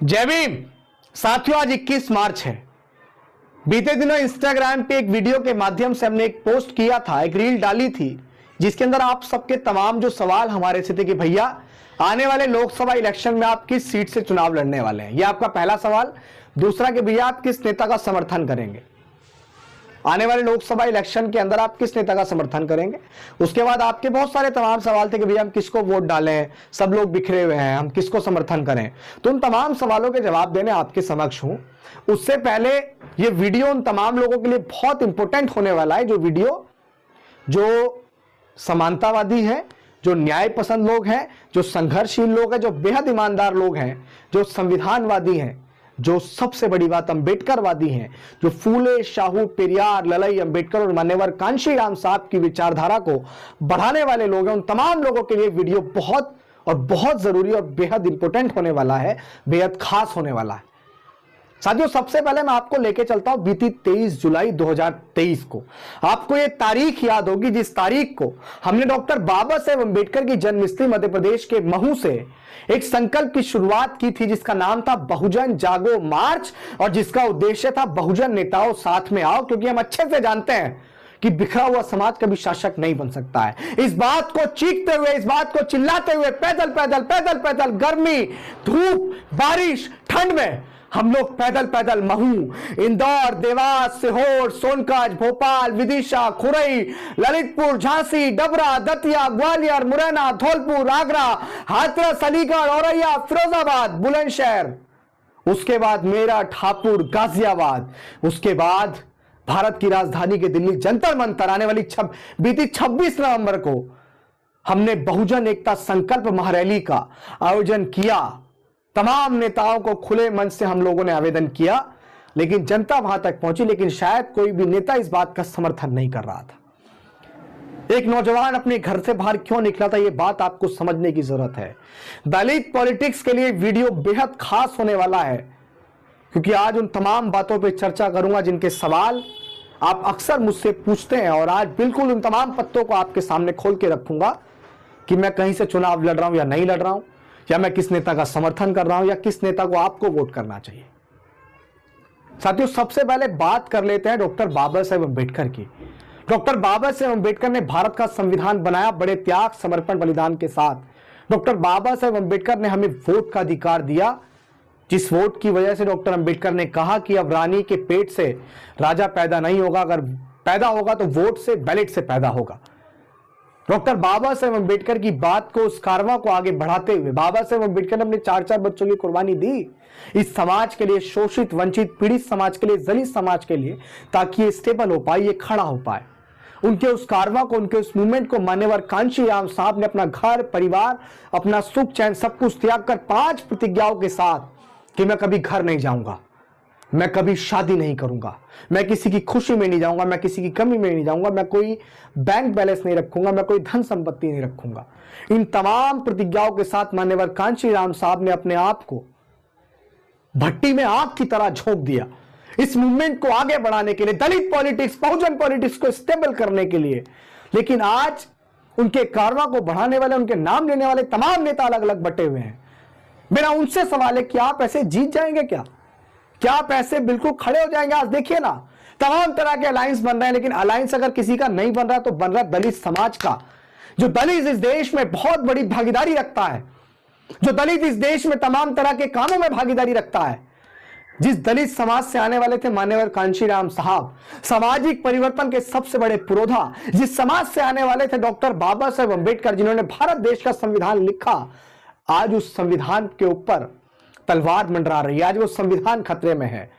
जय भीम। साथियों, आज 21 मार्च है। बीते दिनों इंस्टाग्राम पे एक वीडियो के माध्यम से हमने एक पोस्ट किया था, एक रील डाली थी, जिसके अंदर आप सबके तमाम जो सवाल हमारे से थे कि भैया आने वाले लोकसभा इलेक्शन में आप किस सीट से चुनाव लड़ने वाले हैं। यह आपका पहला सवाल। दूसरा कि भैया आप किस नेता का समर्थन करेंगे, आने वाले लोकसभा इलेक्शन के अंदर आप किस नेता का समर्थन करेंगे। उसके बाद आपके बहुत सारे तमाम सवाल थे कि भैया हम किसको वोट डालें, सब लोग बिखरे हुए हैं, हम किसको समर्थन करें। तो उन तमाम सवालों के जवाब देने आपके समक्ष हूं। उससे पहले ये वीडियो उन तमाम लोगों के लिए बहुत इंपॉर्टेंट होने वाला है, जो वीडियो जो समानतावादी है, जो न्याय पसंद लोग हैं, जो संघर्षशील लोग हैं, जो बेहद ईमानदार लोग हैं, जो संविधानवादी हैं, जो सबसे बड़ी बात अंबेडकरवादी हैं, जो फूले, शाहू, पेरियार, ललई, अंबेडकर और मान्यवर कांशीराम साहब की विचारधारा को बढ़ाने वाले लोग हैं। उन तमाम लोगों के लिए वीडियो बहुत और बहुत जरूरी और बेहद इंपॉर्टेंट होने वाला है, बेहद खास होने वाला है। साथियों, सबसे पहले मैं आपको लेके चलता हूं बीती 23 जुलाई 2023 को। आपको ये तारीख याद होगी, जिस तारीख को हमने डॉक्टर बाबा साहेब अंबेडकर की जन्मस्थली मध्य प्रदेश के महू से एक संकल्प की शुरुआत की थी, जिसका नाम था बहुजन जागो मार्च, और जिसका उद्देश्य था बहुजन नेताओं साथ में आओ। क्योंकि हम अच्छे से जानते हैं कि बिखरा हुआ समाज कभी शासक नहीं बन सकता है। इस बात को चीखते हुए, इस बात को चिल्लाते हुए, पैदल पैदल पैदल पैदल, गर्मी, धूप, बारिश, ठंड में हम लोग पैदल पैदल महू, इंदौर, देवास, सीहोर, सोनकंज, भोपाल, विदिशा, खुरई, ललितपुर, झांसी, डबरा, दतिया, ग्वालियर, मुरैना, धौलपुर, आगरा, हाथरस, अलीगढ़, औरैया, फिरोजाबाद, बुलंदशहर, उसके बाद मेरठ, हापुड़, गाजियाबाद, उसके बाद भारत की राजधानी के दिल्ली जंतर मंतर आने वाली बीती 26 नवंबर को हमने बहुजन एकता संकल्प महारैली का आयोजन किया। तमाम नेताओं को खुले मन से हम लोगों ने आवेदन किया, लेकिन जनता वहां तक पहुंची, लेकिन शायद कोई भी नेता इस बात का समर्थन नहीं कर रहा था। एक नौजवान अपने घर से बाहर क्यों निकला था, यह बात आपको समझने की जरूरत है। दलित पॉलिटिक्स के लिए वीडियो बेहद खास होने वाला है, क्योंकि आज उन तमाम बातों पर चर्चा करूंगा जिनके सवाल आप अक्सर मुझसे पूछते हैं, और आज बिल्कुल उन तमाम पत्तों को आपके सामने खोल के रखूंगा कि मैं कहीं से चुनाव लड़ रहा हूं या नहीं लड़ रहा हूं, या मैं किस नेता का समर्थन कर रहा हूं, या किस नेता को आपको वोट करना चाहिए। साथियों, सबसे पहले बात कर लेते हैं डॉक्टर बाबा साहेब अंबेडकर की। डॉक्टर बाबा साहेब अंबेडकर ने भारत का संविधान बनाया बड़े त्याग, समर्पण, बलिदान के साथ। डॉक्टर बाबा साहेब अंबेडकर ने हमें वोट का अधिकार दिया, जिस वोट की वजह से डॉक्टर अंबेडकर ने कहा कि अब रानी के पेट से राजा पैदा नहीं होगा, अगर पैदा होगा तो वोट से, बैलेट से पैदा होगा। डॉक्टर बाबा साहेब अंबेडकर की बात को, उस कारवां को आगे बढ़ाते हुए बाबा साहेब अंबेडकर ने अपने 4-4 बच्चों की कुर्बानी दी इस समाज के लिए, शोषित, वंचित, पीड़ित समाज के लिए, दलित समाज के लिए, ताकि ये स्टेबल हो पाए, ये खड़ा हो पाए। उनके उस कारवां को, उनके उस मूवमेंट को मान्यवर कांशीराम साहब ने अपना घर, परिवार, अपना सुख चैन सब कुछ त्याग कर 5 प्रतिज्ञाओं के साथ कि मैं कभी घर नहीं जाऊंगा, मैं कभी शादी नहीं करूंगा, मैं किसी की खुशी में नहीं जाऊंगा, मैं किसी की कमी में नहीं जाऊंगा, मैं कोई बैंक बैलेंस नहीं रखूंगा, मैं कोई धन संपत्ति नहीं रखूंगा। इन तमाम प्रतिज्ञाओं के साथ मान्यवर कांशीराम साहब ने अपने आप को भट्टी में आग की तरह झोंक दिया, इस मूवमेंट को आगे बढ़ाने के लिए, दलित पॉलिटिक्स, बहुजन पॉलिटिक्स को स्टेबल करने के लिए। लेकिन आज उनके कारवां को बढ़ाने वाले, उनके नाम लेने वाले तमाम नेता अलग अलग बटे हुए हैं। मेरा उनसे सवाल है कि आप ऐसे जीत जाएंगे क्या आप ऐसे बिल्कुल खड़े हो जाएंगे? आज देखिए ना, तमाम तरह के अलायंस बन रहे हैं, लेकिन अलायंस अगर किसी का नहीं बन रहा तो बन रहा दलित समाज का, जो दलित इस देश में बहुत बड़ी भागीदारी रखता है, जो दलित इस देश में तमाम तरह के कामों में भागीदारी रखता है। जिस दलित समाज से आने वाले थे मान्यवर कांशीराम साहब, सामाजिक परिवर्तन के सबसे बड़े पुरोधा, जिस समाज से आने वाले थे डॉक्टर बाबा साहेब अंबेडकर, जिन्होंने भारत देश का संविधान लिखा, आज उस संविधान के ऊपर तलवार मंडरा रही है। आज वो संविधान खतरे में है।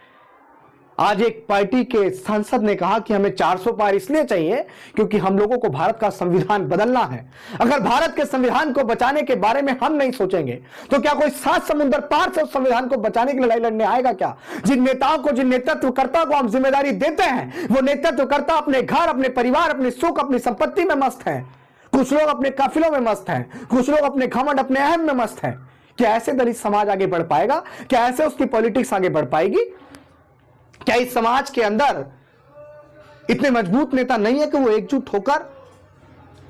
आज एक पार्टी के सांसद ने कहा कि हमें 400 पार इसलिए चाहिए क्योंकि हम लोगों को भारत का संविधान बदलना है। अगर भारत के संविधान को बचाने के बारे में हम नहीं सोचेंगे तो क्या कोई 7 समुद्र पार से उस संविधान को बचाने की लड़ाई लड़ने आएगा क्या? जिन नेताओं को, जिन नेतृत्वकर्ता को हम जिम्मेदारी देते हैं, वो नेतृत्वकर्ता अपने घर, अपने परिवार, अपने सुख, अपनी संपत्ति में मस्त है। कुछ लोग अपने काफिलों में मस्त हैं, कुछ लोग अपने घमंड, अपने अहम में मस्त हैं। क्या ऐसे दलित समाज आगे बढ़ पाएगा? क्या ऐसे उसकी पॉलिटिक्स आगे बढ़ पाएगी? क्या इस समाज के अंदर इतने मजबूत नेता नहीं है कि वो एकजुट होकर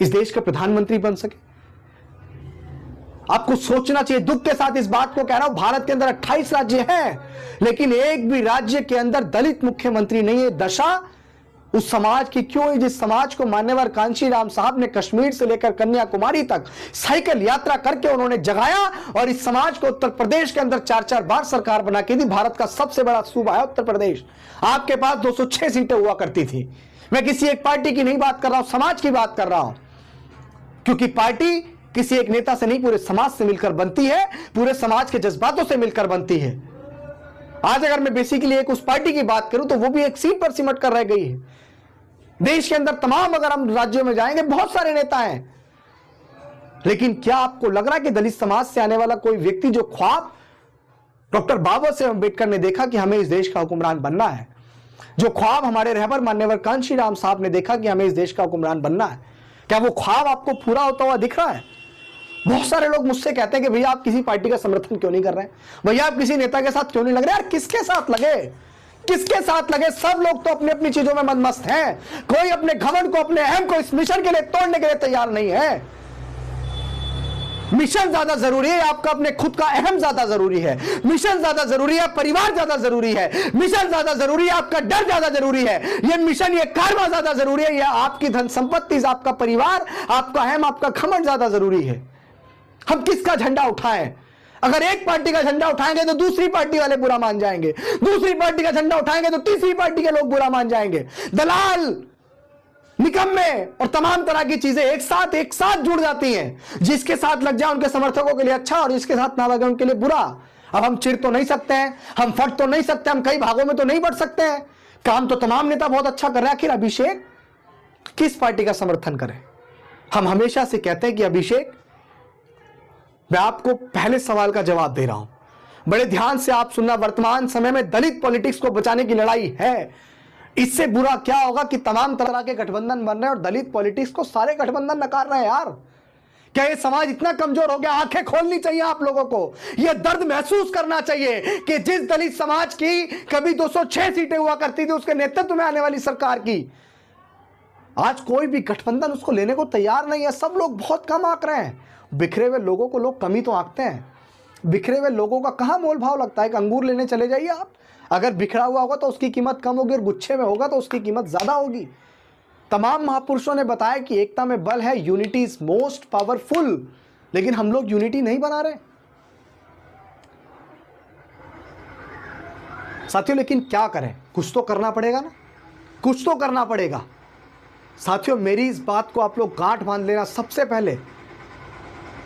इस देश के प्रधानमंत्री बन सके? आपको सोचना चाहिए। दुख के साथ इस बात को कह रहा हूं, भारत के अंदर 28 राज्य हैं, लेकिन एक भी राज्य के अंदर दलित मुख्यमंत्री नहीं है। दशा उस समाज की क्यों है जिस समाज को मान्यवर कांशीराम साहब ने कश्मीर से लेकर कन्याकुमारी तक साइकिल यात्रा करके उन्होंने जगाया, और इस समाज को उत्तर प्रदेश के अंदर 4-4 बार सरकार बना के दी। भारत का सबसे बड़ा सूबा है उत्तर प्रदेश। आपके पास 206 सीटें हुआ करती थी। मैं किसी एक पार्टी की नहीं बात कर रहा हूं, समाज की बात कर रहा हूं, क्योंकि पार्टी किसी एक नेता से नहीं, पूरे समाज से मिलकर बनती है, पूरे समाज के जज्बातों से मिलकर बनती है। आज अगर मैं बेसिकली एक उस पार्टी की बात करूं तो वो भी एक सीट पर सिमट कर रह गई है। देश के अंदर तमाम अगर हम राज्यों में जाएंगे बहुत सारे नेता हैं, लेकिन क्या आपको लग रहा है कि दलित समाज से आने वाला कोई व्यक्ति जो ख्वाब डॉक्टर बाबा साहेब अम्बेडकर ने देखा कि हमें इस देश का हुक्मरान बनना है, जो ख्वाब हमारे रहबर मान्यवर कांशीराम साहब ने देखा कि हमें इस देश का हुक्मरान बनना है, क्या वो ख्वाब आपको पूरा होता हुआ दिख रहा है? बहुत सारे लोग मुझसे कहते हैं कि भैया आप किसी पार्टी का समर्थन क्यों नहीं कर रहे हैं, भैया आप किसी नेता के साथ क्यों नहीं लग रहे। यार किसके साथ लगे, किसके साथ लगे? सब लोग तो अपनी अपनी चीजों में मस्त हैं। कोई अपने घमंड को, अपने अहम को इस मिशन के लिए तोड़ने के लिए तैयार नहीं है। मिशन ज्यादा जरूरी है, आपका अपने खुद का अहम ज्यादा जरूरी है। मिशन ज्यादा जरूरी है, परिवार ज्यादा जरूरी है। मिशन ज्यादा जरूरी है, आपका डर ज्यादा जरूरी है। ये मिशन, ये कारवा ज्यादा जरूरी है, या आपकी धन संपत्ति, आपका परिवार, आपका अहम, आपका घमंड ज्यादा जरूरी है। हम किसका झंडा उठाएं? अगर एक पार्टी का झंडा उठाएंगे तो दूसरी पार्टी वाले बुरा मान जाएंगे, दूसरी पार्टी का झंडा उठाएंगे तो तीसरी पार्टी के लोग बुरा मान जाएंगे। दलाल, निकम्मे और तमाम तरह की चीजें एक साथ जुड़ जाती हैं। जिसके साथ लग जाए उनके समर्थकों के लिए अच्छा, और जिसके साथ ना लगे उनके लिए बुरा। अब हम चिढ़ तो नहीं सकते हैं, हम फट तो नहीं सकते, हम कई भागों में तो नहीं बढ़ सकते हैं। काम तो तमाम नेता बहुत अच्छा कर रहे हैं, आखिर अभिषेक किस पार्टी का समर्थन करें? हम हमेशा से कहते हैं कि अभिषेक, मैं आपको पहले सवाल का जवाब दे रहा हूं, बड़े ध्यान से आप सुनना। वर्तमान समय में दलित पॉलिटिक्स को बचाने की लड़ाई है। इससे बुरा क्या होगा कि तमाम तरह के गठबंधन बन रहे हैं और दलित पॉलिटिक्स को सारे गठबंधन नकार रहे हैं। यार क्या ये समाज इतना कमजोर हो गया? आंखें खोलनी चाहिए आप लोगों को, यह दर्द महसूस करना चाहिए कि जिस दलित समाज की कभी 206 सीटें हुआ करती थी उसके नेतृत्व में आने वाली सरकार की, आज कोई भी गठबंधन उसको लेने को तैयार नहीं है। सब लोग बहुत कम आंक रहे हैं। बिखरे हुए लोगों को लोग कमी तो आंकते हैं। बिखरे हुए लोगों का कहाँ मोल भाव लगता है? कि अंगूर लेने चले जाइए आप, अगर बिखरा हुआ होगा तो उसकी कीमत कम होगी और गुच्छे में होगा तो उसकी कीमत ज्यादा होगी। तमाम महापुरुषों ने बताया कि एकता में बल है, यूनिटी इज मोस्ट पावरफुल, लेकिन हम लोग यूनिटी नहीं बना रहे साथियों। लेकिन क्या करें, कुछ तो करना पड़ेगा ना, कुछ तो करना पड़ेगा साथियों। मेरी इस बात को आप लोग गांठ बांध लेना। सबसे पहले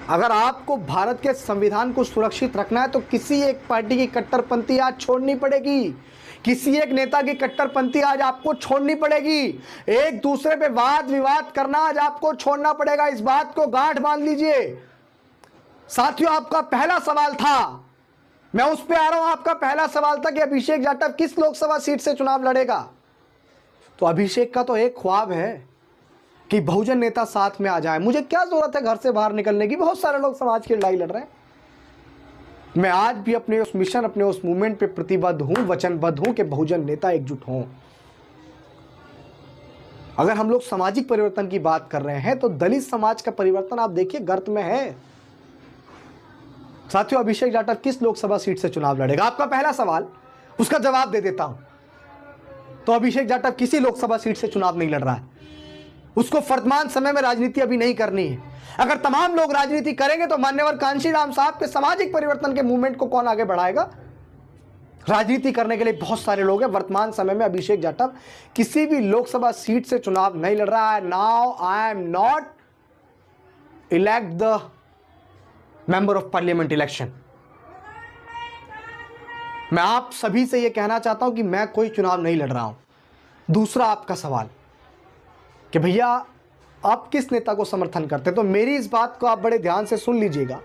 अगर आपको भारत के संविधान को सुरक्षित रखना है तो किसी एक पार्टी की कट्टरपंथी आज छोड़नी पड़ेगी, किसी एक नेता की कट्टरपंथी आज आपको छोड़नी पड़ेगी। एक दूसरे पे वाद विवाद करना आज आपको छोड़ना पड़ेगा। इस बात को गांठ बांध लीजिए साथियों। आपका पहला सवाल था, मैं उस पे आ रहा हूं। आपका पहला सवाल था कि अभिषेक जाटव किस लोकसभा सीट से चुनाव लड़ेगा। तो अभिषेक का तो एक ख्वाब है कि बहुजन नेता साथ में आ जाए। मुझे क्या जरूरत है घर से बाहर निकलने की, बहुत सारे लोग समाज की लड़ाई लड़ रहे हैं। मैं आज भी अपने उस मिशन, अपने उस मूवमेंट पे प्रतिबद्ध हूं, वचनबद्ध हूं कि बहुजन नेता एकजुट हों। अगर हम लोग सामाजिक परिवर्तन की बात कर रहे हैं तो दलित समाज का परिवर्तन आप देखिए गर्त में है साथियों। अभिषेक जाटव किस लोकसभा सीट से चुनाव लड़ेगा? आपका पहला सवाल, उसका जवाब दे देता हूं। तो अभिषेक जाटव किसी लोकसभा सीट से चुनाव नहीं लड़ रहा है। उसको वर्तमान समय में राजनीति अभी नहीं करनी है। अगर तमाम लोग राजनीति करेंगे तो मान्यवर कांशीराम साहब के सामाजिक परिवर्तन के मूवमेंट को कौन आगे बढ़ाएगा? राजनीति करने के लिए बहुत सारे लोग हैं। वर्तमान समय में अभिषेक जाटव किसी भी लोकसभा सीट से चुनाव नहीं लड़ रहा है। Now I am not elect the member of parliament election. मैं आप सभी से यह कहना चाहता हूं कि मैं कोई चुनाव नहीं लड़ रहा हूं। दूसरा आपका सवाल कि भैया आप किस नेता को समर्थन करते हैं, तो मेरी इस बात को आप बड़े ध्यान से सुन लीजिएगा।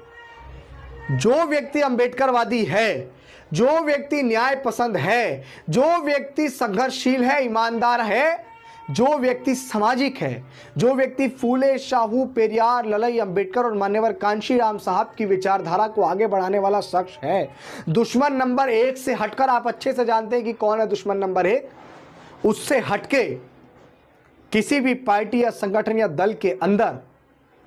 जो व्यक्ति अंबेडकरवादी है, जो व्यक्ति न्याय पसंद है, जो व्यक्ति संघर्षशील है, ईमानदार है, जो व्यक्ति सामाजिक है, जो व्यक्ति फूले, शाहू, पेरियार, ललई, अंबेडकर और मान्यवर कांशीराम साहब की विचारधारा को आगे बढ़ाने वाला शख्स है, दुश्मन नंबर 1 से हटकर, आप अच्छे से जानते हैं कि कौन है दुश्मन नंबर 1, उससे हटके किसी भी पार्टी या संगठन या दल के अंदर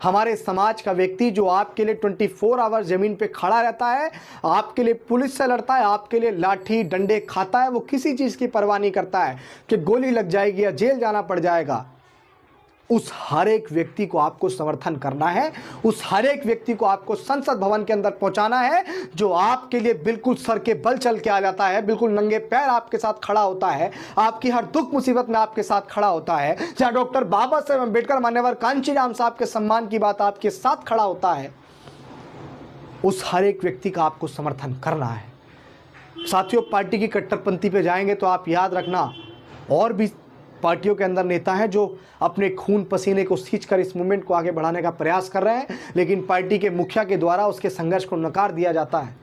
हमारे समाज का व्यक्ति जो आपके लिए 24 आवर जमीन पे खड़ा रहता है, आपके लिए पुलिस से लड़ता है, आपके लिए लाठी डंडे खाता है, वो किसी चीज़ की परवाह नहीं करता है कि गोली लग जाएगी या जेल जाना पड़ जाएगा। उस हर एक व्यक्ति को आपको समर्थन करना है, उस हर एक व्यक्ति को आपको संसद भवन के अंदर पहुंचाना है जो आपके लिए बिल्कुल सर के बल चल के आ जाता है, बिल्कुल नंगे पैर आपके साथ खड़ा होता है, आपकी हर दुख मुसीबत में आपके साथ खड़ा होता है। जहां डॉक्टर बाबा साहेब अम्बेडकर मान्यवर कांचीराम साहब के सम्मान की बात आपके साथ खड़ा होता है, उस हर एक व्यक्ति का आपको समर्थन करना है। साथियों, पार्टी की कट्टरपंथी पे जाएंगे तो आप याद रखना, और भी पार्टियों के अंदर नेता हैं जो अपने खून पसीने को सींचकर इस मूवमेंट को आगे बढ़ाने का प्रयास कर रहे हैं, लेकिन पार्टी के मुखिया के द्वारा उसके संघर्ष को नकार दिया जाता है।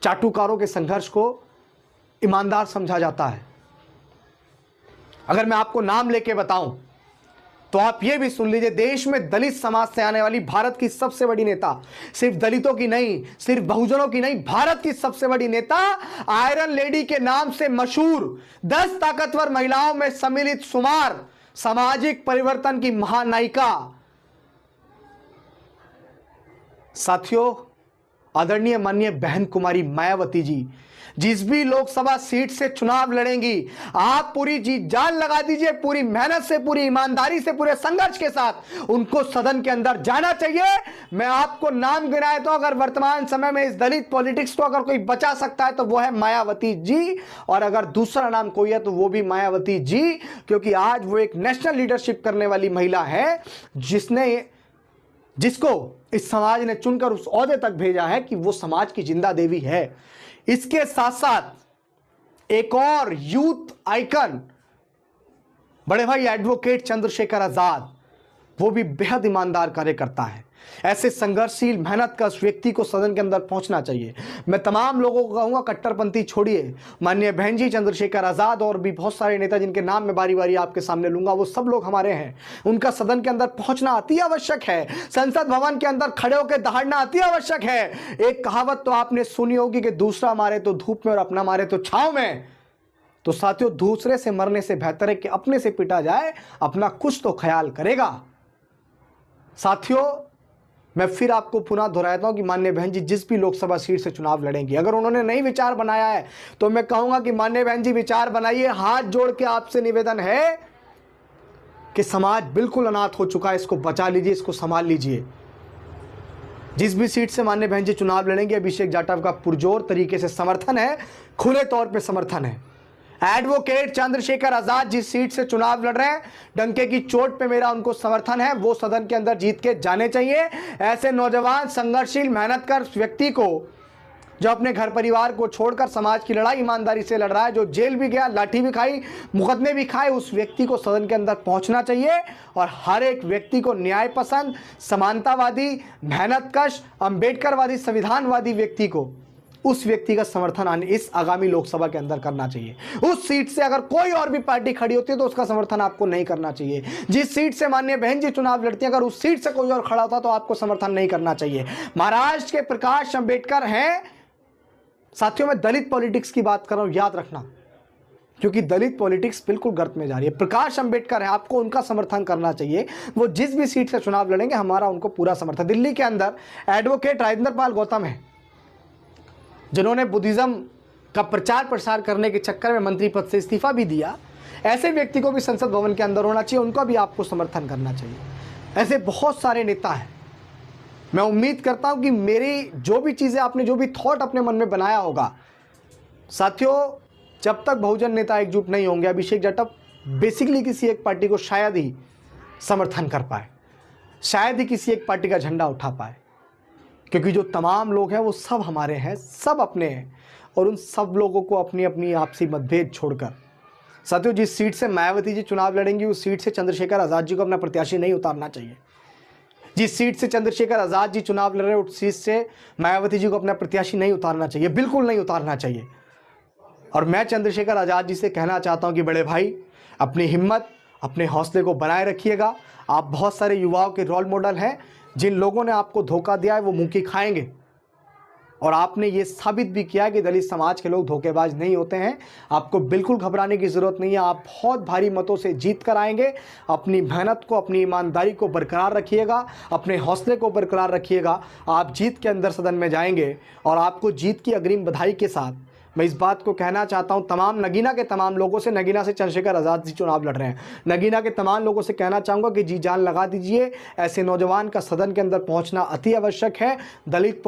चाटुकारों के संघर्ष को ईमानदार समझा जाता है। अगर मैं आपको नाम लेके बताऊं तो आप ये भी सुन लीजिए, देश में दलित समाज से आने वाली भारत की सबसे बड़ी नेता, सिर्फ दलितों की नहीं, सिर्फ बहुजनों की नहीं, भारत की सबसे बड़ी नेता, आयरन लेडी के नाम से मशहूर 10 ताकतवर महिलाओं में सम्मिलित शुमार, सामाजिक परिवर्तन की महानायिका, साथियों आदरणीय माननीय बहन कुमारी मायावती जी, जिस भी लोकसभा सीट से चुनाव लड़ेंगी, आप पूरी जी जान लगा दीजिए, पूरी मेहनत से, पूरी ईमानदारी से, पूरे संघर्ष के साथ उनको सदन के अंदर जाना चाहिए। मैं आपको नाम गिनाए तो अगर वर्तमान समय में इस दलित पॉलिटिक्स को अगर कोई बचा सकता है तो वो है मायावती जी, और अगर दूसरा नाम कोई है तो वो भी मायावती जी, क्योंकि आज वो एक नेशनल लीडरशिप करने वाली महिला है जिसको इस समाज ने चुनकर उस ओहदे तक भेजा है कि वो समाज की जिंदा देवी है। इसके साथ साथ एक और यूथ आइकन बड़े भाई एडवोकेट चंद्रशेखर आजाद, वो भी बेहद ईमानदार कार्य करता है। ऐसे संघर्षशील मेहनत का उस व्यक्ति को सदन के अंदर पहुंचना चाहिए। मैं तमाम लोगों को कहूंगा, कट्टरपंथी छोड़िए, माननीय बहन जी चंद्रशेखर आजाद और भी बहुत सारे नेता जिनके नाम मैं बारी बारी आपके सामने लूंगा, वो सब लोग हमारे हैं, उनका सदन के अंदर पहुंचना अति आवश्यक है। संसद भवन के अंदर खड़े होकर दहाड़ना अति आवश्यक है। एक कहावत तो आपने सुनी होगी कि दूसरा मारे तो धूप में और अपना मारे तो छांव में। तो साथियों, दूसरे से मरने से बेहतर है कि अपने से पिटा जाए, अपना कुछ तो ख्याल करेगा। साथियों, मैं फिर आपको पुनः दोहराता हूं कि माननीय बहन जी जिस भी लोकसभा सीट से चुनाव लड़ेंगी, अगर उन्होंने नई विचार बनाया है तो मैं कहूंगा कि माननीय बहन जी विचार बनाइए। हाथ जोड़ के आपसे निवेदन है कि समाज बिल्कुल अनाथ हो चुका है, इसको बचा लीजिए, इसको संभाल लीजिए। जिस भी सीट से माननीय बहन जी चुनाव लड़ेंगे, अभिषेक जाटव का पुरजोर तरीके से समर्थन है, खुले तौर पर समर्थन है। एडवोकेट चंद्रशेखर आजाद जिस सीट से चुनाव लड़ रहे हैं, डंके की चोट पे मेरा उनको समर्थन है, वो सदन के अंदर जीत के जाने चाहिए। ऐसे नौजवान संघर्षशील मेहनतकर व्यक्ति को, जो अपने घर परिवार को छोड़कर समाज की लड़ाई ईमानदारी से लड़ रहा है, जो जेल भी गया, लाठी भी खाई, मुकदमे भी खाए, उस व्यक्ति को सदन के अंदर पहुंचना चाहिए। और हर एक व्यक्ति को न्याय पसंद, समानतावादी, मेहनतकश, अंबेडकरवादी, संविधानवादी व्यक्ति को, उस व्यक्ति का समर्थन इस आगामी लोकसभा के अंदर करना चाहिए। उस सीट से अगर कोई और भी पार्टी खड़ी होती है तो उसका समर्थन आपको नहीं करना चाहिए। जिस सीट से माननीय बहन जी चुनाव लड़ती है, अगर उस सीट से कोई और खड़ा होता तो आपको समर्थन नहीं करना चाहिए। महाराष्ट्र के प्रकाश अंबेडकर हैं। साथियों, मैं दलित पॉलिटिक्स की बात कर रहा हूं, याद रखना, क्योंकि दलित पॉलिटिक्स बिल्कुल गर्त में जा रही है। प्रकाश अंबेडकर है, आपको उनका समर्थन करना चाहिए। वो जिस भी सीट से चुनाव लड़ेंगे, हमारा उनको पूरा समर्थन। दिल्ली के अंदर एडवोकेट राजेंद्र पाल गौतम है, जिन्होंने बुद्धिज्म का प्रचार प्रसार करने के चक्कर में मंत्री पद से इस्तीफा भी दिया। ऐसे व्यक्ति को भी संसद भवन के अंदर होना चाहिए, उनका भी आपको समर्थन करना चाहिए। ऐसे बहुत सारे नेता हैं। मैं उम्मीद करता हूं कि मेरी जो भी चीज़ें, आपने जो भी थॉट अपने मन में बनाया होगा, साथियों, जब तक बहुजन नेता एकजुट नहीं होंगे, अभिषेक जाटव बेसिकली किसी एक पार्टी को शायद ही समर्थन कर पाए, शायद ही किसी एक पार्टी का झंडा उठा पाए, क्योंकि जो तमाम लोग हैं वो सब हमारे हैं, सब अपने हैं। और उन सब लोगों को अपनी अपनी आपसी मतभेद छोड़कर, साथियों, जिस सीट से मायावती जी चुनाव लड़ेंगी, उस सीट से चंद्रशेखर आजाद जी को अपना प्रत्याशी नहीं उतारना चाहिए। जिस सीट से चंद्रशेखर आजाद जी चुनाव लड़ रहे हैं, उस सीट से मायावती जी को अपना प्रत्याशी नहीं उतारना चाहिए, बिल्कुल नहीं उतारना चाहिए। और मैं चंद्रशेखर आजाद जी से कहना चाहता हूं कि बड़े भाई, अपनी हिम्मत, अपने हौसले को बनाए रखिएगा। आप बहुत सारे युवाओं के रोल मॉडल हैं। जिन लोगों ने आपको धोखा दिया है वो मुंह की खाएंगे। और आपने ये साबित भी किया कि दलित समाज के लोग धोखेबाज नहीं होते हैं। आपको बिल्कुल घबराने की ज़रूरत नहीं है, आप बहुत भारी मतों से जीत कर आएंगे। अपनी मेहनत को, अपनी ईमानदारी को बरकरार रखिएगा, अपने हौसले को बरकरार रखिएगा। आप जीत के अंदर सदन में जाएंगे और आपको जीत की अग्रिम बधाई के साथ मैं इस बात को कहना चाहता हूं तमाम नगीना के तमाम लोगों से, नगीना से चंद्रशेखर आज़ाद जी चुनाव लड़ रहे हैं, नगीना के तमाम लोगों से कहना चाहूँगा कि जी जान लगा दीजिए। ऐसे नौजवान का सदन के अंदर पहुंचना अति आवश्यक है। दलित